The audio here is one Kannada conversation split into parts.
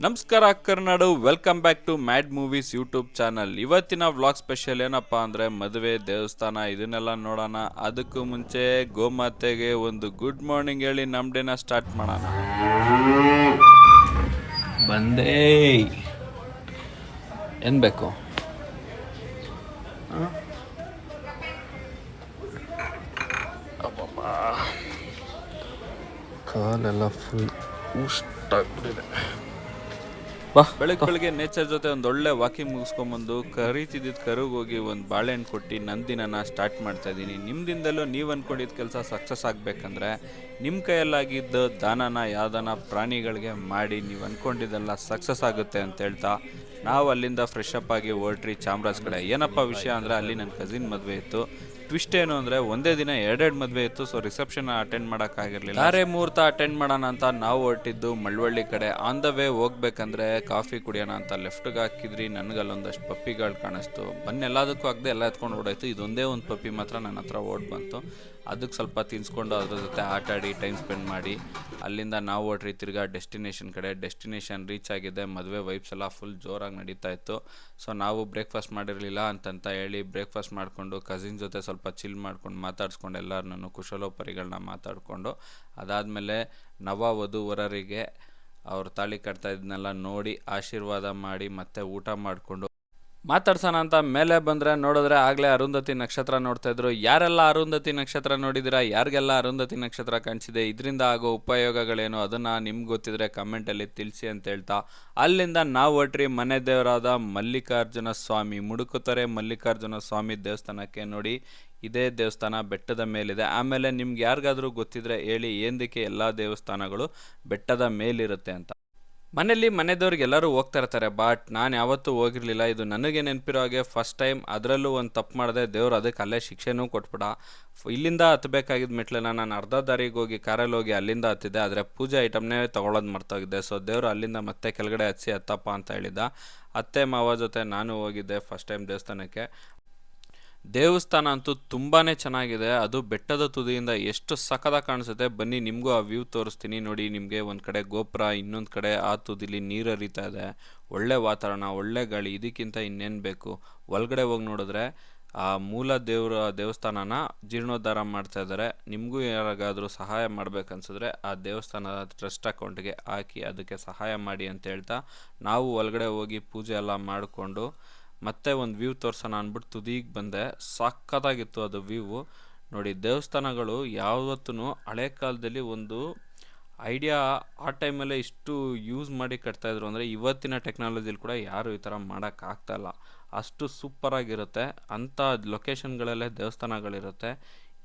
ನಮಸ್ಕಾರ Karunadu, welcome back to mad movies YouTube channel. ಇವತ್ತಿನ ವ್ಲಾಗ್ ಸ್ಪೆಷಲ್ ಏನಪ್ಪ ಅಂದರೆ ಮದುವೆ, ದೇವಸ್ಥಾನ ಇದನ್ನೆಲ್ಲ ನೋಡೋಣ. ಅದಕ್ಕೂ ಮುಂಚೆ ಗೋಮಾತೆಗೆ ಒಂದು ಗುಡ್ ಮಾರ್ನಿಂಗ್ ಹೇಳಿ ನಮ್ಮ ಡೇನ ಸ್ಟಾರ್ಟ್ ಮಾಡೋಣ. ಬಂದೇ ಏನು ಬೇಕು? ಕಾಲೆಲ್ಲ ಫುಲ್ ಉಷ್ಟಾಗ್ಬಿಟ್ಟಿದೆ. ಬೆಳಗ್ಗೆ ನೇಚರ್ ಜೊತೆ ಒಂದು ಒಳ್ಳೆ ವಾಕಿಂಗ್ ಮುಗಿಸ್ಕೊಂಬಂದು ಕರೀತಿದ್ದ ಕರುಗೆ ಹೋಗಿ ಒಂದು ಬಾಳೆಹಣ್ಣು ಕೊಟ್ಟು ನಂದಿನ ಸ್ಟಾರ್ಟ್ ಮಾಡ್ತಾ ಇದ್ದೀನಿ. ನಿಮ್ದಿಂದಲೂ ನೀವು ಅಂದ್ಕೊಂಡಿದ್ದ ಕೆಲಸ ಸಕ್ಸಸ್ ಆಗಬೇಕಂದ್ರೆ ನಿಮ್ಮ ಕೈಯಲ್ಲಾಗಿದ್ದ ದಾನನ ಯಾವ್ದಾನ ಪ್ರಾಣಿಗಳಿಗೆ ಮಾಡಿ ನೀವು ಅಂದ್ಕೊಂಡಿದ್ದೆಲ್ಲ ಸಕ್ಸಸ್ ಆಗುತ್ತೆ ಅಂತ ಹೇಳ್ತಾ ನಾವು ಅಲ್ಲಿಂದ ಫ್ರೆಶ್ ಅಪ್ ಆಗಿ ಹೊರಟ್ರಿ ಚಾಮರಾಜ್ ಕಡೆ. ಏನಪ್ಪ ವಿಷಯ ಅಂದರೆ ಅಲ್ಲಿ ನನ್ನ ಕಸಿನ್ ಮದುವೆ ಇತ್ತು. ಟ್ವಿಸ್ಟ್ ಏನು ಅಂದರೆ ಒಂದೇ ದಿನ ಎರಡೆರಡು ಮದುವೆ ಇತ್ತು. ಸೊ ರಿಸೆಪ್ಷನ್ ಅಟೆಂಡ್ ಮಾಡೋಕ್ಕಾಗಿರಲಿಲ್ಲ. ಧಾರೆ ಮುಹೂರ್ತ ಅಟೆಂಡ್ ಮಾಡೋಣ ಅಂತ ನಾವು ಹೊರಟಿದ್ದು ಮಳವಳ್ಳಿ ಕಡೆ. ಆನ್ ದ ವೇ ಹೋಗ್ಬೇಕಂದ್ರೆ ಕಾಫಿ ಕುಡಿಯೋಣ ಅಂತ ಲೆಫ್ಟ್ಗೆ ಹಾಕಿದ್ರಿ. ನನಗಲ್ಲೊಂದಷ್ಟು ಪಪ್ಪಿಗಳು ಕಾಣಿಸ್ತು. ಎಲ್ಲದಕ್ಕೂ ಆಗದೆ ಎಲ್ಲ ಎತ್ಕೊಂಡು ಓಡಾಯ್ತು. ಇದೊಂದೇ ಒಂದು ಪಪ್ಪಿ ಮಾತ್ರ ನನ್ನ ಹತ್ರ ಓಡ್ ಬಂತು. ಅದಕ್ಕೆ ಸ್ವಲ್ಪ ತಿನ್ಸ್ಕೊಂಡು ಅದ್ರ ಜೊತೆ ಆಟ ಆಡಿ ಟೈಮ್ ಸ್ಪೆಂಡ್ ಮಾಡಿ ಅಲ್ಲಿಂದ ನಾವು ಹೊರಟ್ರಿ ತಿರ್ಗಾ ಡೆಸ್ಟಿನೇಷನ್ ಕಡೆ. ಡೆಸ್ಟಿನೇಷನ್ ರೀಚ್ ಆಗಿದೆ. ಮದುವೆ ವೈಬ್ಸ್ ಎಲ್ಲ ಫುಲ್ ಜೋರಾಗಿ ನಡೀತಾ ಇತ್ತು. ಸೊ ನಾವು ಬ್ರೇಕ್ಫಾಸ್ಟ್ ಮಾಡಿರಲಿಲ್ಲ ಅಂತಂತ ಹೇಳಿ ಬ್ರೇಕ್ಫಾಸ್ಟ್ ಮಾಡಿಕೊಂಡು ಕಸಿನ್ ಜೊತೆ ಸ್ವಲ್ಪ ಚಿಲ್ ಮಾಡ್ಕೊಂಡು ಮಾತಾಡ್ಸ್ಕೊಂಡು ಎಲ್ಲರನ್ನೂ ಕುಶಲೋಪರಿಗಳನ್ನ ಮಾತಾಡಿಕೊಂಡು ಅದಾದಮೇಲೆ ನವ ವಧುವರರಿಗೆ ಅವ್ರ ತಾಳಿ ಕಟ್ತಾ ಇದನ್ನೆಲ್ಲ ನೋಡಿ ಆಶೀರ್ವಾದ ಮಾಡಿ ಮತ್ತೆ ಊಟ ಮಾಡಿಕೊಂಡು ಮಾತಾಡ್ಸೋಣ ಅಂತ ಮೇಲೆ ಬಂದರೆ ನೋಡಿದ್ರೆ ಆಗಲೇ ಅರುಂಧತಿ ನಕ್ಷತ್ರ ನೋಡ್ತಾ ಇದ್ರು. ಯಾರೆಲ್ಲ ಅರುಂಧತಿ ನಕ್ಷತ್ರ ನೋಡಿದಿರಾ? ಯಾರಿಗೆಲ್ಲ ಅರುಂಧತಿ ನಕ್ಷತ್ರ ಕಾಣಿಸಿದೆ? ಇದರಿಂದ ಆಗೋ ಉಪಯೋಗಗಳೇನು ಅದನ್ನು ನಿಮ್ಗೆ ಗೊತ್ತಿದ್ರೆ ಕಮೆಂಟಲ್ಲಿ ತಿಳಿಸಿ ಅಂತ ಹೇಳ್ತಾ ಅಲ್ಲಿಂದ ನಾವು ಹೊರಟ್ರಿ ಮನೆ ದೇವರಾದ ಮಲ್ಲಿಕಾರ್ಜುನ ಸ್ವಾಮಿ ಮುಡುಕುತೊರೆ ಮಲ್ಲಿಕಾರ್ಜುನ ಸ್ವಾಮಿ ದೇವಸ್ಥಾನಕ್ಕೆ. ನೋಡಿ, ಇದೇ ದೇವಸ್ಥಾನ ಬೆಟ್ಟದ ಮೇಲಿದೆ. ಆಮೇಲೆ ನಿಮ್ಗೆ ಯಾರಿಗಾದ್ರೂ ಗೊತ್ತಿದ್ರೆ ಹೇಳಿ, ಏನಕ್ಕೆ ಎಲ್ಲ ದೇವಸ್ಥಾನಗಳು ಬೆಟ್ಟದ ಮೇಲಿರುತ್ತೆ ಅಂತ. ಮನೇಲಿ ಮನೆದವ್ರಿಗೆ ಎಲ್ಲರೂ ಹೋಗ್ತಾ ಇರ್ತಾರೆ, ಬಟ್ ನಾನು ಯಾವತ್ತೂ ಹೋಗಿರಲಿಲ್ಲ. ಇದು ನನಗೆ ನೆನಪಿರೋ ಹಾಗೆ ಫಸ್ಟ್ ಟೈಮ್. ಅದರಲ್ಲೂ ಒಂದು ತಪ್ಪು ಮಾಡಿದೆ, ದೇವ್ರು ಅದಕ್ಕೆ ಅಲ್ಲೇ ಶಿಕ್ಷೆನೂ ಕೊಟ್ಬಿಡ. ಇಲ್ಲಿಂದ ಹತ್ತಬೇಕಾಗಿದ್ದ ಮೆಟ್ಲನ್ನ ನಾನು ಅರ್ಧ ದಾರಿಗೆ ಹೋಗಿ ಕಾರಲ್ಲಿ ಹೋಗಿ ಅಲ್ಲಿಂದ ಹತ್ತಿದ್ದೆ. ಆದರೆ ಪೂಜೆ ಐಟಮ್ನೇ ತೊಗೊಳೋದು ಮರ್ತೋಗಿದ್ದೆ. ಸೊ ದೇವರು ಅಲ್ಲಿಂದ ಮತ್ತೆ ಕೆಳಗಡೆ ಹಚ್ಚಿ ಹತ್ತಪ್ಪ ಅಂತ ಹೇಳಿದ್ದ. ಅತ್ತೆ ಮಾವ ಜೊತೆ ನಾನು ಹೋಗಿದ್ದೆ ಫಸ್ಟ್ ಟೈಮ್ ದೇವಸ್ಥಾನಕ್ಕೆ. ದೇವಸ್ಥಾನ ಅಂತೂ ತುಂಬಾ ಚೆನ್ನಾಗಿದೆ. ಅದು ಬೆಟ್ಟದ ತುದಿಯಿಂದ ಎಷ್ಟು ಸಖತ್ತಾಗಿ ಕಾಣಿಸುತ್ತೆ. ಬನ್ನಿ ನಿಮಗೂ ಆ ವ್ಯೂ ತೋರಿಸ್ತೀನಿ. ನೋಡಿ, ನಿಮಗೆ ಒಂದು ಕಡೆ ಗೋಪುರ, ಇನ್ನೊಂದು ಕಡೆ ಆ ತುದಿಲಿ ನೀರು ಹರಿತಾ ಇದೆ. ಒಳ್ಳೆ ವಾತಾವರಣ, ಒಳ್ಳೆ ಗಾಳಿ. ಇದಕ್ಕಿಂತ ಇನ್ನೇನು ಬೇಕು? ಒಳಗಡೆ ಹೋಗಿ ನೋಡಿದ್ರೆ ಆ ಮೂಲ ದೇವಸ್ಥಾನನ ಜೀರ್ಣೋದ್ಧಾರ ಮಾಡ್ತಾ ಇದ್ದಾರೆ. ನಿಮಗೂ ಯಾರಿಗಾದರೂ ಸಹಾಯ ಮಾಡ್ಬೇಕನ್ಸಿದ್ರೆ ಆ ದೇವಸ್ಥಾನದ ಟ್ರಸ್ಟ್ ಅಕೌಂಟ್ಗೆ ಹಾಕಿ ಅದಕ್ಕೆ ಸಹಾಯ ಮಾಡಿ ಅಂತ ಹೇಳ್ತಾ ನಾವು ಒಳಗಡೆ ಹೋಗಿ ಪೂಜೆ ಎಲ್ಲ ಮಾಡಿಕೊಂಡು ಮತ್ತೆ ಒಂದು ವ್ಯೂ ತೋರ್ಸೋಣ ಅಂದ್ಬಿಟ್ಟು ತುದಿಗೆ ಬಂದೆ. ಸಖತ್ತಾಗಿತ್ತು ಅದು ವ್ಯೂ. ನೋಡಿ, ದೇವಸ್ಥಾನಗಳು ಯಾವತ್ತೂ ಹಳೆ ಕಾಲದಲ್ಲಿ ಒಂದು ಐಡಿಯಾ ಆ ಟೈಮಲ್ಲೇ ಇಷ್ಟು ಯೂಸ್ ಮಾಡಿ ಕಟ್ತಾಯಿದ್ರು ಅಂದರೆ ಇವತ್ತಿನ ಟೆಕ್ನಾಲಜಿಲಿ ಕೂಡ ಯಾರು ಈ ಥರ ಮಾಡೋಕ್ಕಾಗ್ತಾಯಿಲ್ಲ. ಅಷ್ಟು ಸೂಪರಾಗಿರುತ್ತೆ. ಅಂಥ ಲೊಕೇಶನ್ಗಳಲ್ಲೇ ದೇವಸ್ಥಾನಗಳಿರುತ್ತೆ.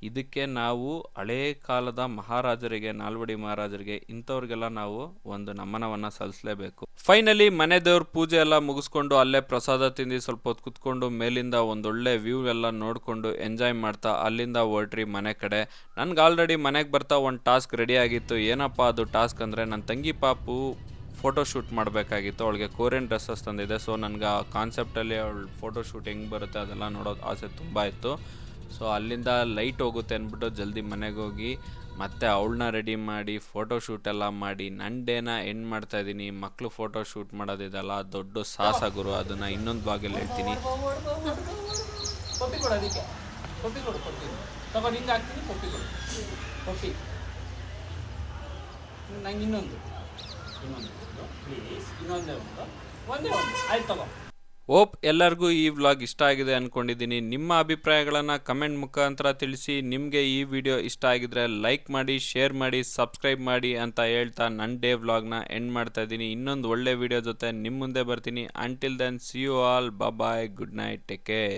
ಇದಕ್ಕೆ ನಾವು ಹಳೇ ಕಾಲದ ಮಹಾರಾಜರಿಗೆ, ನಾಲ್ವಡಿ ಮಹಾರಾಜರಿಗೆ, ಇಂಥವ್ರಿಗೆಲ್ಲ ನಾವು ಒಂದು ನಮನವನ್ನು ಸಲ್ಲಿಸಲೇಬೇಕು. ಫೈನಲಿ ಮನೆ ದೇವ್ರ ಪೂಜೆ ಎಲ್ಲ ಮುಗಿಸ್ಕೊಂಡು ಅಲ್ಲೇ ಪ್ರಸಾದ ತಿಂದು ಸ್ವಲ್ಪ ಹೊತ್ತು ಕುತ್ಕೊಂಡು ಮೇಲಿಂದ ಒಂದೊಳ್ಳೆ ವ್ಯೂ ಎಲ್ಲ ನೋಡಿಕೊಂಡು ಎಂಜಾಯ್ ಮಾಡ್ತಾ ಅಲ್ಲಿಂದ ಹೊರಟ್ರಿ ಮನೆ ಕಡೆ. ನನಗೆ ಆಲ್ರೆಡಿ ಮನೆಗೆ ಬರ್ತಾ ಒಂದು ಟಾಸ್ಕ್ ರೆಡಿ ಆಗಿತ್ತು. ಏನಪ್ಪ ಅದು ಟಾಸ್ಕ್ ಅಂದರೆ, ನನ್ನ ತಂಗಿ ಪಾಪು ಫೋಟೋಶೂಟ್ ಮಾಡಬೇಕಾಗಿತ್ತು. ಅವಳಿಗೆ ಕೋರಿಯನ್ ಡ್ರೆಸ್ಸಸ್ ತಂದಿದೆ. ಸೊ ನನಗೆ ಆ ಕಾನ್ಸೆಪ್ಟಲ್ಲಿ ಅವಳು ಫೋಟೋಶೂಟ್ ಹೆಂಗೆ ಬರುತ್ತೆ ಅದೆಲ್ಲ ನೋಡೋದು ಆಸೆ ತುಂಬ ಇತ್ತು. ಸೊ ಅಲ್ಲಿಂದ ಲೈಟ್ ಹೋಗುತ್ತೆ ಅಂದ್ಬಿಟ್ಟು ಜಲ್ದಿ ಮನೆಗೆ ಹೋಗಿ ಮತ್ತೆ ಅವಳನ್ನ ರೆಡಿ ಮಾಡಿ ಫೋಟೋಶೂಟ್ ಎಲ್ಲ ಮಾಡಿ ನನ್ನ ಡೇನ ಎಂಡ್ ಮಾಡ್ತಾಯಿದ್ದೀನಿ. ಮಕ್ಕಳು ಫೋಟೋಶೂಟ್ ಮಾಡೋದಿದೆಲ್ಲ ದೊಡ್ಡ ಸಾಹಸ ಗುರು. ಅದನ್ನು ಇನ್ನೊಂದು ಭಾಗದಲ್ಲಿ ಹೇಳ್ತೀನಿ. ಹೋಪ್ ಎಲ್ಲರಿಗೂ ಈ ವ್ಲಾಗ್ ಇಷ್ಟ ಆಗಿದೆ ಅಂದ್ಕೊಂಡಿದ್ದೀನಿ. ನಿಮ್ಮ ಅಭಿಪ್ರಾಯಗಳನ್ನು ಕಮೆಂಟ್ ಮುಖಾಂತರ ತಿಳಿಸಿ. ನಿಮಗೆ ಈ ವಿಡಿಯೋ ಇಷ್ಟ ಆಗಿದ್ರೆ ಲೈಕ್ ಮಾಡಿ, ಶೇರ್ ಮಾಡಿ, ಸಬ್ಸ್ಕ್ರೈಬ್ ಮಾಡಿ ಅಂತ ಹೇಳ್ತಾ ನನ್ನ ಡೇ ವ್ಲಾಗ್ನ ಎಂಡ್ ಮಾಡ್ತಾ ಇದ್ದೀನಿ. ಇನ್ನೊಂದು ಒಳ್ಳೆ ವಿಡಿಯೋ ಜೊತೆ ನಿಮ್ಮ ಮುಂದೆ ಬರ್ತೀನಿ. Until then, see you all, bye, good night, take care.